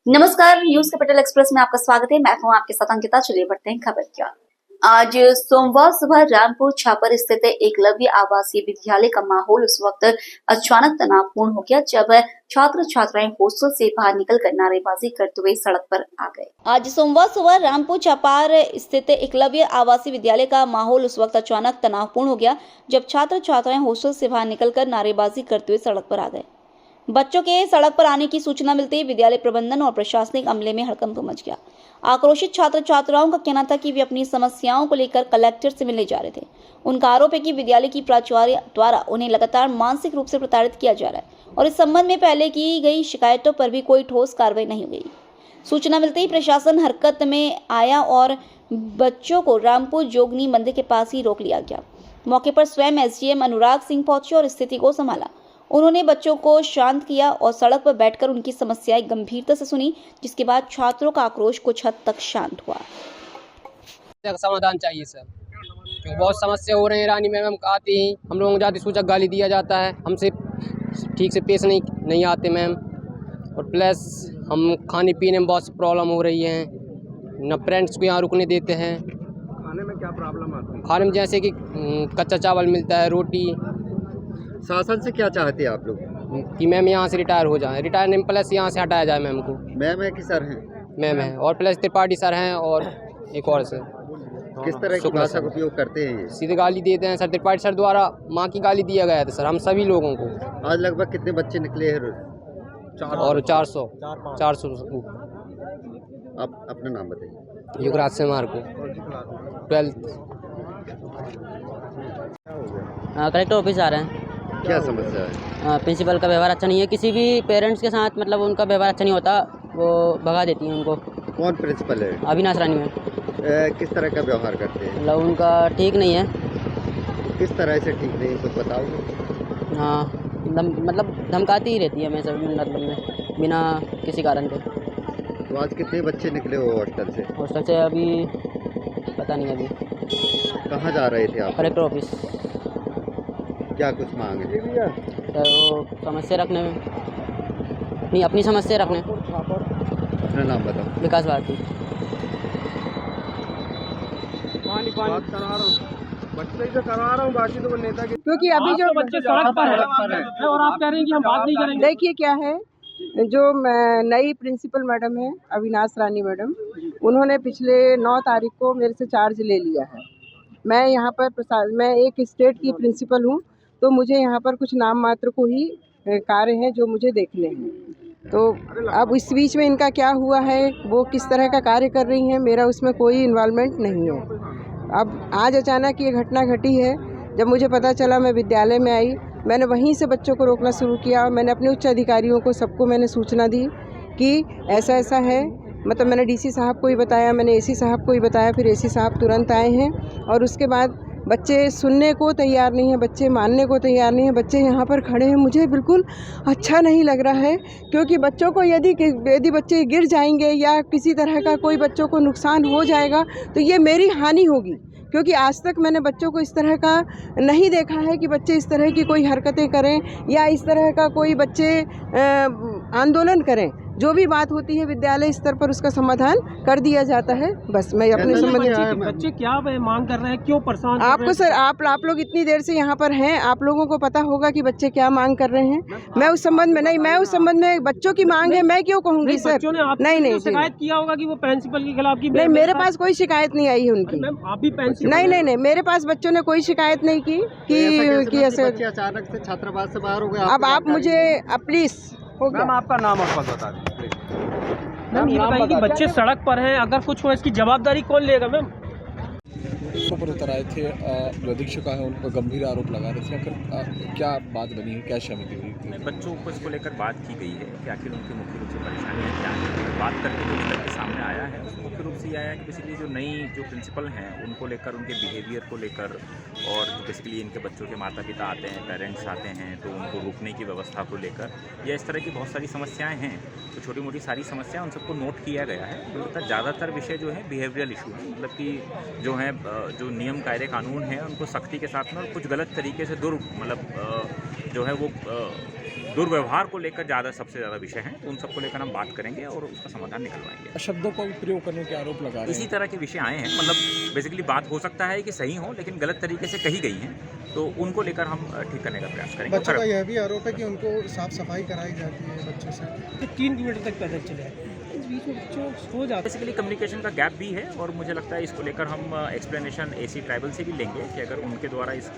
नमस्कार, news capital express में आपका स्वागत है। मैं हूं आपके साथ अंकिता। चलिए बढ़ते हैं खबर की ओर। आज सोमवार सुबह रामपुर छापर स्थित एकलव्य आवासीय विद्यालय का माहौल उस वक्त अचानक तनावपूर्ण हो गया जब छात्र छात्राएं हॉस्टल से बाहर निकलकर नारेबाजी करते हुए सड़क पर आ गए। आज सोमवार सुबह रामपुर छापर स्थित एकलव्य आवासीय विद्यालय का माहौल उस वक्त अचानक तनावपूर्ण हो गया जब छात्र छात्राएं हॉस्टल से बाहर निकलकर नारेबाजी करते हुए सड़क पर आ गए। बच्चों के सड़क पर आने की सूचना मिलते ही विद्यालय प्रबंधन और प्रशासनिक अमले में हड़कंप मच गया। आक्रोशित छात्र छात्राओं का कहना था कि वे अपनी समस्याओं को लेकर कलेक्टर से मिलने जा रहे थे। उनका आरोप है कि विद्यालय की प्राचार्य द्वारा उन्हें लगातार मानसिक रूप से प्रताड़ित किया जा रहा है और इस संबंध में पहले की गई शिकायतों पर भी कोई ठोस कार्रवाई नहीं हुई। सूचना मिलते ही प्रशासन हरकत में आया और बच्चों को रामपुर जोगनी मंदिर के पास ही रोक लिया गया। मौके पर स्वयं एसडीएम अनुराग सिंह पहुंचे और स्थिति को संभाला। उन्होंने बच्चों को शांत किया और सड़क पर बैठकर उनकी समस्याएं गंभीरता से सुनी, जिसके बाद छात्रों का आक्रोश कुछ हद तक शांत हुआ। समाधान चाहिए सर, क्योंकि बहुत समस्या हो रही है। रानी मैम आते ही हम लोगों को जाति सूचक गाली दिया जाता है, हमसे ठीक से पेश नहीं आते मैम, और प्लस हम खाने पीने में बहुत प्रॉब्लम हो रही है। न पेरेंट्स को यहाँ रुकने देते हैं। खाने में क्या प्रॉब्लम आती है? खाने में जैसे कि कच्चा चावल मिलता है, रोटी। शासन से क्या चाहते हैं आप लोग? कि मैम यहाँ से रिटायर हो जाए, रिटायर नहीं प्लस यहाँ से हटाया जाए मैम को। मैम है कि सर हैं? मैम है और प्लस त्रिपाठी सर हैं और एक और सर। किस तरह की भाषा का उपयोग करते हैं ये? सीधे गाली देते हैं सर। त्रिपाठी सर द्वारा माँ की गाली दिया गया था सर हम सभी लोगों को। आज लगभग कितने बच्चे निकले हैं? और 400। आप अपना नाम बताइए। युगराज से मार को 12th। कलेक्टर ऑफिस आ रहे हैं। क्या समस्या है? प्रिंसिपल का व्यवहार अच्छा नहीं है, किसी भी पेरेंट्स के साथ मतलब उनका व्यवहार अच्छा नहीं होता, वो भगा देती हैं उनको। कौन प्रिंसिपल है? अविनाश रानी में। किस तरह का व्यवहार करते हैं? मतलब उनका ठीक नहीं है। किस तरह से ठीक नहीं, कुछ बताओगे? हाँ, मतलब धमकाती ही रहती है हमें सब, मतलब में बिना किसी कारण के। तो आज कितने बच्चे निकले हो हॉस्टल से? हॉस्टल से अभी पता नहीं। अभी कहाँ जा रहे थे आप? Collector office. क्या कुछ मांग है? तो वो समस्या रखने में नहीं, अपनी समस्या रखने। अपना नाम बताओ। विकास भारती। बच्चे से करा रहा हूँ, बाकी तो नेता के, क्योंकि अभी जो बच्चे सड़क पर है और आप कह रहे हैं कि हम बात नहीं करेंगे। देखिए क्या है, जो नई प्रिंसिपल मैडम है अविनाश रानी मैडम, उन्होंने पिछले 9 तारीख को मेरे से चार्ज ले लिया है। मैं यहाँ पर मैं एक स्टेट की प्रिंसिपल हूँ, तो मुझे यहाँ पर कुछ नाम मात्र को ही कार्य हैं जो मुझे देखने हैं। तो अब इस बीच में इनका क्या हुआ है, वो किस तरह का कार्य कर रही हैं, मेरा उसमें कोई इन्वॉल्वमेंट नहीं है। अब आज अचानक ये घटना घटी है। जब मुझे पता चला मैं विद्यालय में आई, मैंने वहीं से बच्चों को रोकना शुरू किया और मैंने अपने उच्च अधिकारियों को सबको मैंने सूचना दी कि ऐसा ऐसा है। मतलब मैंने डीसी साहब को ही बताया, मैंने एसी साहब को ही बताया, फिर एसी साहब तुरंत आए हैं। और उसके बाद बच्चे सुनने को तैयार नहीं हैं, बच्चे मानने को तैयार नहीं हैं, बच्चे यहाँ पर खड़े हैं। मुझे बिल्कुल अच्छा नहीं लग रहा है, क्योंकि बच्चों को यदि बच्चे गिर जाएंगे या किसी तरह का कोई बच्चों को नुकसान हो जाएगा तो ये मेरी हानि होगी। क्योंकि आज तक मैंने बच्चों को इस तरह का नहीं देखा है कि बच्चे इस तरह की कोई हरकतें करें या इस तरह का कोई बच्चे आंदोलन करें। जो भी बात होती है विद्यालय स्तर पर उसका समाधान कर दिया जाता है। बस मैं अपने संबंध। बच्चे क्या मांग कर रहे हैं, क्यों परेशान? आपको सर, आप लोग इतनी देर से यहाँ पर हैं, आप लोगों को पता होगा कि बच्चे क्या मांग कर रहे हैं। मैं उस संबंध में नहीं, मैं उस संबंध में बच्चों की मांग है, मैं क्यों कहूँगी सर? नहीं शिकायत किया होगा कि वो प्रिंसिपल के खिलाफ की? नहीं, मेरे पास कोई शिकायत नहीं आई है उनकी। आप भी प्रिंसिपल? नहीं, मेरे पास बच्चों ने कोई शिकायत नहीं की कि ऐसे अचानक से छात्रावास से बाहर हो गए। अब आप मुझे प्लीज मैम आपका नाम और पता बता दें प्लीज। मैम ये बताइए कि बच्चे सड़क पर हैं, अगर कुछ हो इसकी जवाबदारी कौन लेगा? मैम पर उतर आए थे, जो अधीक्षक है उन पर गंभीर आरोप लगा रहे थे। आखिर क्या बात बनी है, क्या सहमति हुई थी? बच्चों को इसको लेकर बात की गई है कि आखिर उनकी मुख्य रूप से परेशानियाँ क्या हैं। बात करके जो निकल के सामने आया है उसको मुख्य रूप से ये आया है कि बेसिकली जो नई जो प्रिंसिपल हैं उनको लेकर, उनके बिहेवियर को लेकर, और बेसिकली इनके बच्चों के माता पिता आते हैं, पेरेंट्स आते हैं, तो उनको रुकने की व्यवस्था को लेकर या इस तरह की बहुत सारी समस्याएँ हैं। तो छोटी मोटी सारी समस्या उन सबको नोट किया गया है। तो ज़्यादातर विषय जो है बिहेवियरल इशू है, मतलब कि जो है जो नियम कायदे कानून है उनको सख्ती के साथ में और कुछ गलत तरीके से जो है वो दुर्व्यवहार को लेकर सबसे ज़्यादा विषय हैं, तो उन सबको लेकर हम बात करेंगे और उसका समाधान निकलवाएंगे। शब्दों का प्रयोग करने के आरोप लगा रहे इसी हैं। तरह के विषय आए हैं, मतलब बेसिकली बात हो सकता है कि सही हो लेकिन गलत तरीके से कही गई हैं, तो उनको लेकर हम ठीक करने का प्रयास करेंगे। बच्चों का यह भी आरोप है कि उनको साफ सफाई कराई जाती है बच्चों से। 3 किलोमीटर तक पैदल चले इस बीच में बच्चों हो जाता बेसिकली कम्युनिकेशन का गैप भी है और मुझे लगता है इसको लेकर हम एक्सप्लेनेशन एसी ट्राइबल से भी लेंगे कि अगर उनके द्वारा इस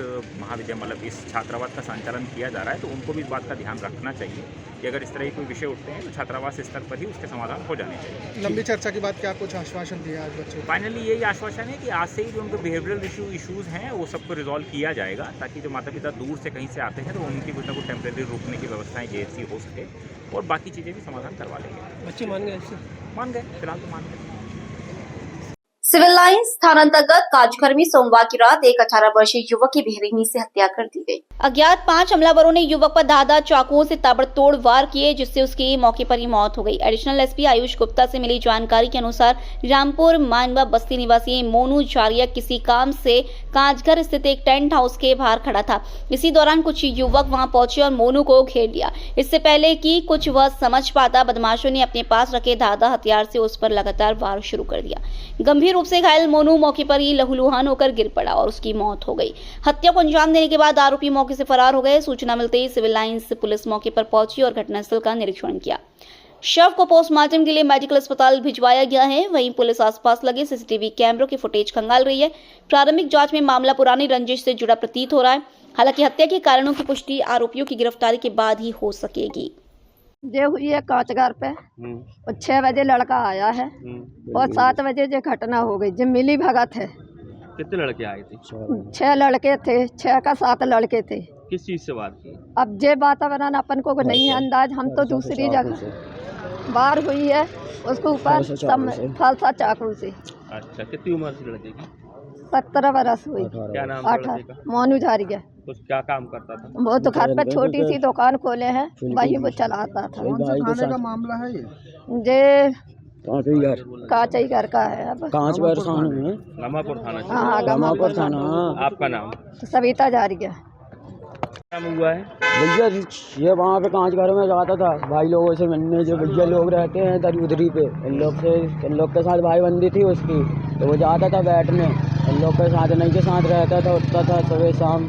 महाविद्यालय मतलब इस छात्रावास का संचालन किया जा रहा है तो उनको भी इस बात का ध्यान रखना चाहिए कि अगर इस तरह के कोई विषय उठते हैं तो छात्रावास स्तर पर ही उसके समाधान हो जाने चाहिए। लंबी चर्चा के बाद क्या कुछ आश्वासन दिया आज बच्चों को? फाइनली यही आश्वासन है कि आज से ही जो उनके बिहेवियरल इश्यूज़ हैं वो सबको रिजॉल्व किया जाएगा, ताकि जो माता पिता दूर से कहीं से आते हैं तो उनकी कुछ ना कुछ टेम्प्रेरी रुकने की व्यवस्थाएं जेएससी हो सके और बाकी चीज़ें भी समाधान करवा लेंगे। बच्चे मान गए इससे? मान गए, फिलहाल तो मान गए। सिविल लाइंस थाना अंतर्गत काजघर में सोमवार की रात एक 18 वर्षीय युवक की बेरहमी से हत्या कर दी गई। अज्ञात 5 हमलावरों ने युवक पर धारदार चाकुओं से ताबड़तोड़ वार किए, जिससे उसकी मौके पर ही मौत हो गई। एडिशनल एसपी आयुष गुप्ता से मिली जानकारी के अनुसार रामपुर मानवा बस्ती निवासी मोनू झारिया किसी काम से काजघर स्थित एक टेंट हाउस के बाहर खड़ा था। इसी दौरान कुछ युवक वहां पहुंचे और मोनू को घेर लिया। इससे पहले कि कुछ वह समझ पाता, बदमाशों ने अपने पास रखे धारदार हथियार से उस पर लगातार वार शुरू कर दिया। गंभीर रूप से घायल मोनू मौके पर ही लहूलुहान होकर गिर पड़ा और उसकी मौत हो गई। हत्या को अंजाम देने के बाद आरोपी मौके से फरार हो गए। सूचना मिलते ही सिविल लाइंस पुलिस मौके पर पहुंची और घटनास्थल का निरीक्षण किया। शव को पोस्टमार्टम के लिए मेडिकल अस्पताल भिजवाया गया है। वहीं पुलिस आसपास लगे सीसीटीवी कैमरों की फुटेज खंगाल रही है। प्रारंभिक जांच में मामला पुरानी रंजिश से जुड़ा प्रतीत हो रहा है। हालांकि हत्या के कारणों की पुष्टि आरोपियों की गिरफ्तारी के बाद ही हो सकेगी। ये हुई है कांचघर पे और 6 बजे लड़का आया है और 7 बजे जो घटना हो गई। जो मिली भगत है। कितने लड़के आए थे? 6 लड़के थे, 6 का 7 लड़के थे। किस चीज से बात की? अब जे वातावरण अपन को नहीं है अंदाज, हम तो दूसरी जगह बार हुई है उसको ऊपर फलसा चाकू से। अच्छा, कितनी उम्र से लड़के की? 17 बरस हुई। क्या नाम? 18 मोनू झारिया। तो क्या काम करता था? वो तो घर पे छोटी सी दुकान खोले हैं, वही वो चलाता था। कौन से थाने का मामला है ये? जे कांचई घर का है। अब गामापुर थाना। हाँ, गामापुर थाना। आपका नाम? सविता झारिया। नाम हुआ है भैया ये वहाँ पे कांचघर में जाता था भाई लोगों से मिलने। जो भैया लोग रहते हैं दरी उधरी पे, इन लोग के साथ भाई बंदी थी उसकी, तो वो जाता था बैठने। इन लोग के साथ नहीं के साथ रहता था, उठता था सुबह शाम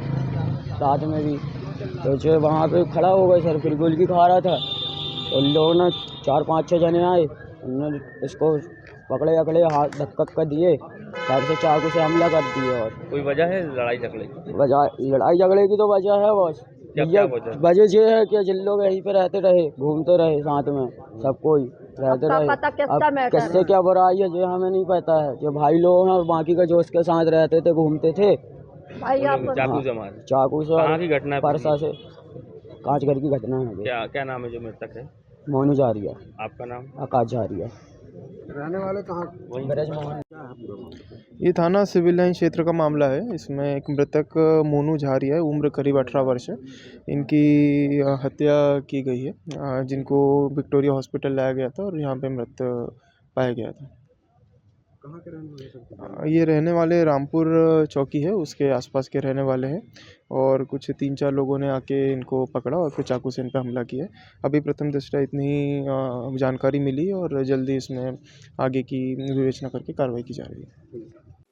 रात में भी। तो जो वहाँ पे खड़ा हो गए सर, फिर गुलकी खा रहा था। तो लोगों ने 4-5-6 जने आए, उन्होंने इसको पकड़े अकड़े हाथ धक्का दिए, घर से चाकू से हमला कर दिए। और कोई वजह है लड़ाई झगड़े की? लड़ाई झगड़े की तो वजह है बस। वजह ये है कि जिन लोग यहीं पे रहते रहे, घूमते रहे साथ में, सब कोई रहते रहे। अब किससे क्या बुराई है ये हमें नहीं पता है। जो भाई लोग हैं और बाकी का जो उसके साथ रहते थे, घूमते थे, चाकू से घटना परसा से कांचघर की घटना है। क्या नाम है जो मृतक है? मोनू झारिया। आपका नाम? आकाश झारिया। रहने वाले कहाँ? ये थाना सिविल लाइन क्षेत्र का मामला है। इसमें एक मृतक मोनू झारिया है, उम्र करीब 18 वर्ष है। इनकी हत्या की गई है, जिनको विक्टोरिया हॉस्पिटल लाया गया था और यहाँ पे मृत पाया गया था। कहाँ के रहने वाले? ये रहने वाले रामपुर चौकी है, उसके आसपास के रहने वाले हैं। और कुछ 3-4 लोगों ने आके इनको पकड़ा और फिर चाकू से इन पर हमला किया। अभी प्रथम दृष्टया इतनी ही जानकारी मिली और जल्दी इसमें आगे की विवेचना करके कार्रवाई की जा रही है।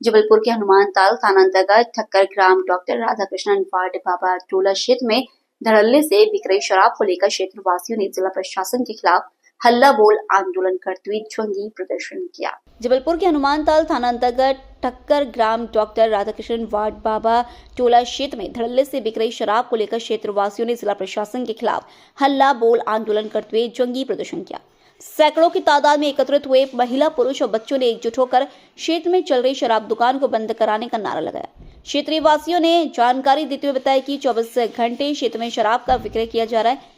जबलपुर के हनुमानताल थाना अंतर्गत ठक्कर ग्राम डॉक्टर राधाकृष्णन वार्ड बाबा टोला क्षेत्र में धड़ल्ले से बिक रही शराब को लेकर क्षेत्रवासियों ने जिला प्रशासन के खिलाफ हल्ला बोल आंदोलन करते हुए जंगी प्रदर्शन किया। जबलपुर के हनुमानताल थाना अंतर्गत ठक्कर ग्राम डॉक्टर राधाकृष्णन वार्ड बाबा टोला क्षेत्र में धड़ल्ले से बिक रही शराब को लेकर क्षेत्रवासियों ने जिला प्रशासन के खिलाफ हल्ला बोल आंदोलन करते हुए जंगी प्रदर्शन किया। सैकड़ों की तादाद में एकत्रित हुए महिला, पुरुष और बच्चों ने एकजुट होकर क्षेत्र में चल रही शराब दुकान को बंद कराने का नारा लगाया। क्षेत्रीय वासियों ने जानकारी देते हुए बताया कि 24 घंटे क्षेत्र में शराब का विक्रय किया जा रहा है।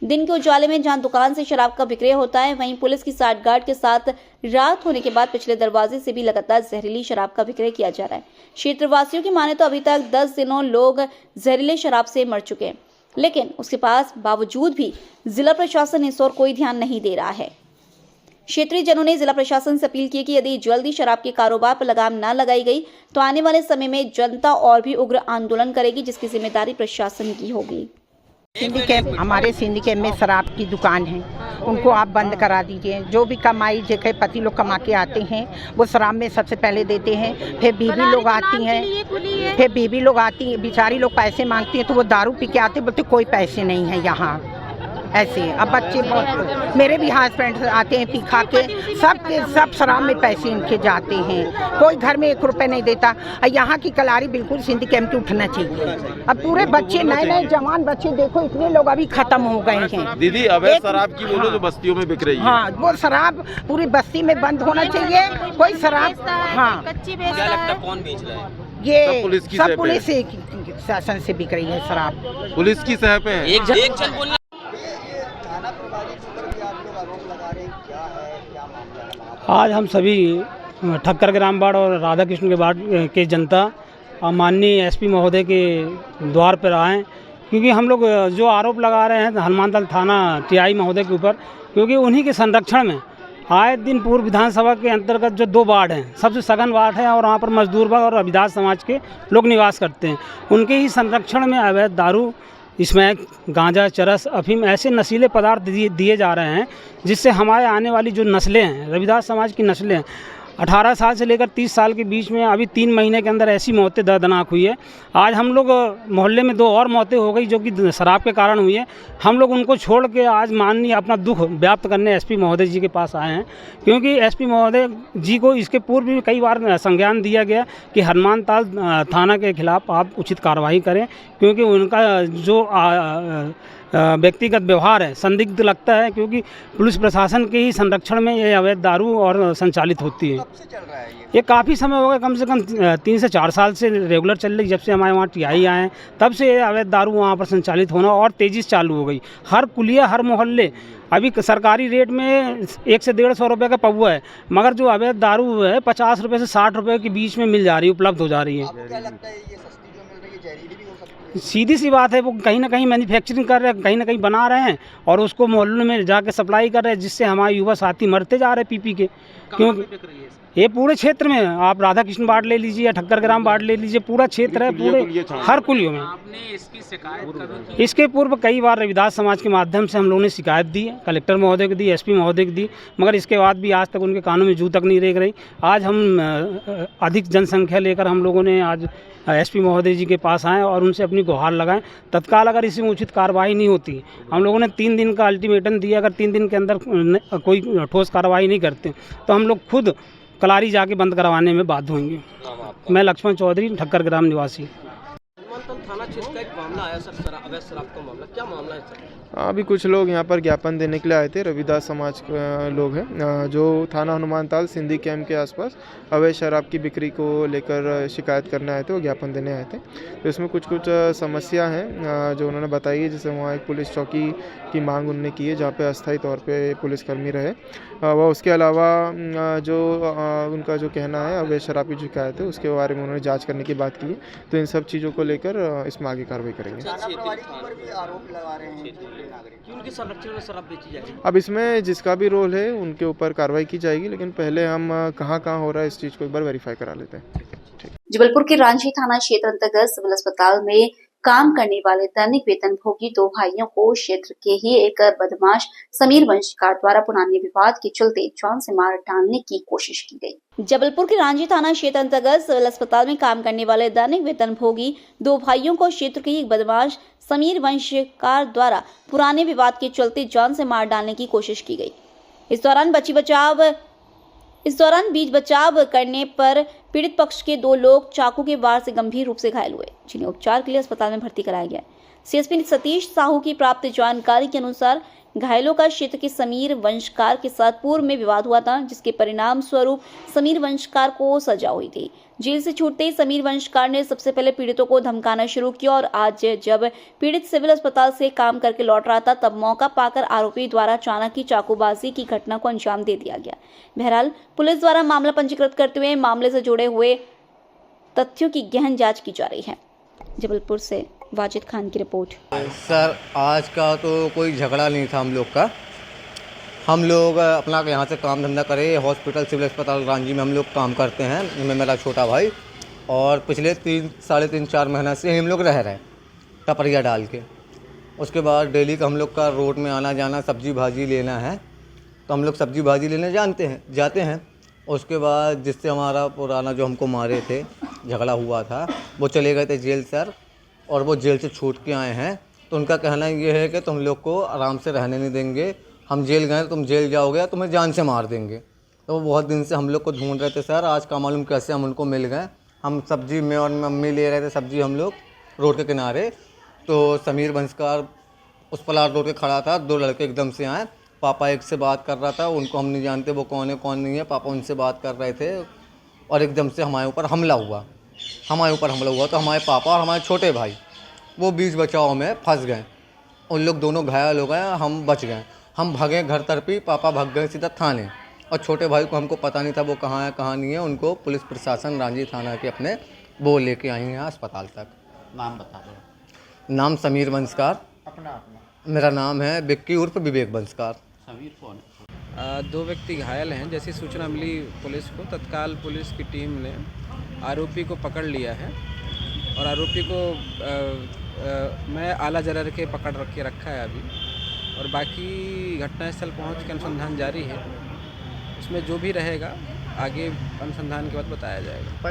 दिन के उजाले में जहां दुकान से शराब का विक्रय होता है, वहीं पुलिस की साठगांठ के साथ रात होने के बाद पिछले दरवाजे से भी लगातार जहरीली शराब का विक्रय किया जा रहा है। क्षेत्रवासियों की माने तो अभी तक 10 दिनों लोग जहरीले शराब से मर चुके हैं, लेकिन उसके पास बावजूद भी जिला प्रशासन इस ओर कोई ध्यान नहीं दे रहा है। क्षेत्रीय जनों ने जिला प्रशासन से अपील की कि यदि जल्दी शराब के कारोबार पर लगाम न लगाई गई तो आने वाले समय में जनता और भी उग्र आंदोलन करेगी, जिसकी जिम्मेदारी प्रशासन की होगी। सिंधी कैंप, हमारे सिंधी कैंप में शराब की दुकान है, उनको आप बंद करा दीजिए। जो भी कमाई जेके पति लोग कमा के आते हैं वो शराब में सबसे पहले देते हैं, फिर बीवी लोग आती हैं, बेचारी लोग पैसे मांगती हैं तो वो दारू पी के आते, बोलते कोई पैसे नहीं है यहाँ। ऐसे अब बच्चे बहुत, मेरे भी हस्बैंड आते हैं पी खा के, सब शराब में पैसे इनके जाते हैं, कोई घर में 1 रुपए नहीं देता। यहाँ की कलारी बिल्कुल सिंधी कैंप की उठना चाहिए। अब पूरे बच्चे नए जवान बच्चे देखो, इतने लोग अभी खत्म हो गए हैं। दीदी अवैध शराब की बोलो जो बस्तियों में बिक रही है, हाँ वो शराब पूरी बस्ती में बंद होना चाहिए। कोई शराब, हाँ क्या लगता है कौन बेच रहा है? ये सब पुलिस शासन से बिक रही है शराब, पुलिस की सह पे है। एक जन बोलना। आज हम सभी ठक्कर ग्राम वार्ड और राधा कृष्ण के वार्ड के जनता और माननीय एसपी महोदय के द्वार पर आए, क्योंकि हम लोग जो आरोप लगा रहे हैं हनुमानताल थाना टीआई महोदय के ऊपर, क्योंकि उन्हीं के संरक्षण में आए दिन पूर्व विधानसभा के अंतर्गत जो 2 वार्ड हैं, सबसे सघन वार्ड है और वहाँ पर मजदूर वर्ग और रविदास समाज के लोग निवास करते हैं, उनके ही संरक्षण में अवैध दारू, इसमें गांजा, चरस, अफीम ऐसे नशीले पदार्थ दिए जा रहे हैं, जिससे हमारे आने वाली जो नस्लें हैं, रविदास समाज की नस्लें हैं, 18 साल से लेकर 30 साल के बीच में अभी 3 महीने के अंदर ऐसी मौतें दर्दनाक हुई है। आज हम लोग मोहल्ले में 2 और मौतें हो गई जो कि शराब के कारण हुई है। हम लोग उनको छोड़ के आज माननीय अपना दुख व्याप्त करने एसपी महोदय जी के पास आए हैं, क्योंकि एसपी महोदय जी को इसके पूर्व भी कई बार संज्ञान दिया गया कि हनुमानताल थाना के खिलाफ आप उचित कार्रवाई करें, क्योंकि उनका जो व्यक्तिगत व्यवहार है संदिग्ध लगता है, क्योंकि पुलिस प्रशासन के ही संरक्षण में ये अवैध दारू और संचालित होती है। ये काफ़ी समय हो गया, कम से कम 3 से 4 साल से रेगुलर चल रही। जब से हमारे वहाँ टीआई आए हैं तब से ये अवैध दारू वहाँ पर संचालित होना और तेज़ी से चालू हो गई। हर कुलिया, हर मोहल्ले अभी सरकारी रेट में 100 से 150 रुपये का पौवा है, मगर जो अवैध दारू है 50 रुपये से 60 रुपये के बीच में मिल जा रही है, उपलब्ध हो जा रही है। सीधी सी बात है, वो कहीं ना कहीं मैन्युफैक्चरिंग कर रहे हैं, कहीं ना कहीं बना रहे हैं और उसको मोहल्लों में जाके सप्लाई कर रहे हैं, जिससे हमारे युवा साथी मरते जा रहे हैं पी के। क्योंकि ये पूरे क्षेत्र में, आप राधा कृष्ण वार्ड ले लीजिए या ठक्कर ग्राम वार्ड ले लीजिए, पूरा क्षेत्र है, पूरे हर कुलियों में। इसके पूर्व कई बार रविदास समाज के माध्यम से हम लोगों ने शिकायत दी, कलेक्टर महोदय को दी, एसपी महोदय को दी, मगर इसके बाद भी आज तक उनके कानों में जू तक नहीं रेंग रही। आज हम अधिक जनसंख्या लेकर हम लोगों ने आज एसपी महोदय जी के पास आए और उनसे अपनी गुहार लगाएं। तत्काल अगर इसमें उचित कार्रवाई नहीं होती, हम लोगों ने 3 दिन का अल्टीमेटम दिया, अगर 3 दिन के अंदर कोई ठोस कार्रवाई नहीं करते तो हम लोग खुद कलारी जाके बंद करवाने में बाध्य होंगे। मैं लक्ष्मण चौधरी, ठक्कर ग्राम निवासी। थाना क्षेत्र का एक मामला आया सर, अवैध शराब का मामला, क्या मामला है सर? अभी कुछ लोग यहाँ पर ज्ञापन देने के लिए आए थे, रविदास समाज के लोग हैं जो थाना हनुमानताल सिंधी कैंप के आसपास अवैध शराब की बिक्री को लेकर शिकायत करने आए थे, वो ज्ञापन देने आए थे। तो इसमें कुछ समस्या हैं जो उन्होंने बताई है, जैसे वहाँ एक पुलिस चौकी की मांग उन्होंने की है जहाँ पे अस्थायी तौर पे पुलिसकर्मी रहे। वह उसके अलावा जो उनका जो कहना है अवैध शराब की शिकायत है उसके बारे में उन्होंने जाँच करने की बात की है। तो इन सब चीज़ों को लेकर इसमें आगे कार्रवाई करेंगे। उनके संरक्षण में शराब बेची जाएगी। अब इसमें जिसका भी रोल है उनके ऊपर कार्रवाई की जाएगी, लेकिन पहले हम कहाँ हो रहा है इस चीज़ को एक बार वेरीफाई करा लेते हैं। जबलपुर के रांची थाना क्षेत्र अंतर्गत सिविल अस्पताल में काम करने वाले दैनिक वेतन भोगी 2 भाइयों को क्षेत्र के ही एक बदमाश समीर वंशकार द्वारा पुराने विवाद के चलते जान से मार डालने की कोशिश की गई। जबलपुर के रांची थाना क्षेत्र अंतर्गत सिविल अस्पताल में काम करने वाले दैनिक वेतन भोगी 2 भाइयों को क्षेत्र के ही एक बदमाश समीर वंशकार द्वारा पुराने विवाद के चलते जान से मार डालने की कोशिश की गई। इस दौरान बीच बचाव करने पर पीड़ित पक्ष के 2 लोग चाकू के वार से गंभीर रूप से घायल हुए, जिन्हें उपचार के लिए अस्पताल में भर्ती कराया गया। सीएसपी सतीश साहू की प्राप्त जानकारी के अनुसार घायलों का क्षेत्र के समीर वंशकार के साथ पूर्व में विवाद हुआ था, जिसके परिणाम स्वरूप समीर वंशकार को सजा हुई थी। जेल से छूटते ही समीर वंशकार ने सबसे पहले पीड़ितों को धमकाना शुरू किया और आज जब पीड़ित सिविल अस्पताल से काम करके लौट रहा था तब मौका पाकर आरोपी द्वारा अचानक ही चाकूबाजी की घटना को अंजाम दे दिया गया। बहरहाल पुलिस द्वारा मामला पंजीकृत करते हुए मामले से जुड़े हुए तथ्यों की गहन जाँच की जा रही है। जबलपुर से वाजिद खान की रिपोर्ट। सर आज का तो कोई झगड़ा नहीं था हम लोग अपना यहाँ से काम धंधा करे, हॉस्पिटल सिविल अस्पताल रांची में हम लोग काम करते हैं। इनमें मेरा छोटा भाई और पिछले 3 साढ़े 3 4 महीना से हम लोग रह रहे हैं टपरिया डाल के। उसके बाद डेली का हम लोग का रोड में आना जाना, सब्जी भाजी लेना है, तो हम लोग सब्जी भाजी लेने जाते हैं। उसके बाद जिससे हमारा पुराना जो हमको मारे थे, झगड़ा हुआ था, वो चले गए थे जेल सर, और वो जेल से छूट के आए हैं। तो उनका कहना ये है कि तुम लोग को आराम से रहने नहीं देंगे, हम जेल गए, तुम जेल जाओगे, तुम्हें जान से मार देंगे। तो वो बहुत दिन से हम लोग को ढूंढ रहे थे सर, आज का मालूम कैसे हम उनको मिल गए। हम सब्जी, मैं और मम्मी ले रहे थे सब्जी हम लोग रोड के किनारे, तो समीर बंसकार उस प्लाट रोड पे खड़ा था, 2 लड़के एकदम से आए। पापा एक से बात कर रहा था, उनको हम नहीं जानते वो कौन है कौन नहीं है, पापा उनसे बात कर रहे थे, और एकदम से हमारे ऊपर हमला हुआ। तो हमारे पापा और हमारे छोटे भाई वो बीच बचाव में फंस गए, उन लोग दोनों घायल हो गए, हम बच गए। हम भागे घर तरफी, पापा भाग गए सीधा थाने, और छोटे भाई को हमको पता नहीं था वो कहाँ है कहाँ नहीं है। उनको पुलिस प्रशासन रांझी थाना के अपने वो लेके आई हैं अस्पताल तक। नाम बता दो। नाम समीर बंसकार। अपना मेरा नाम है विक्की उर्फ विवेक बंसकार। समीर कौन? 2 व्यक्ति घायल हैं। जैसी सूचना मिली पुलिस को, तत्काल पुलिस की टीम ने आरोपी को पकड़ लिया है, और आरोपी को मैं आला जरर के पकड़ रखा है अभी, और बाकी घटनास्थल पहुंच के अनुसंधान जारी है। उसमें जो भी रहेगा आगे अनुसंधान के बाद बताया जाएगा।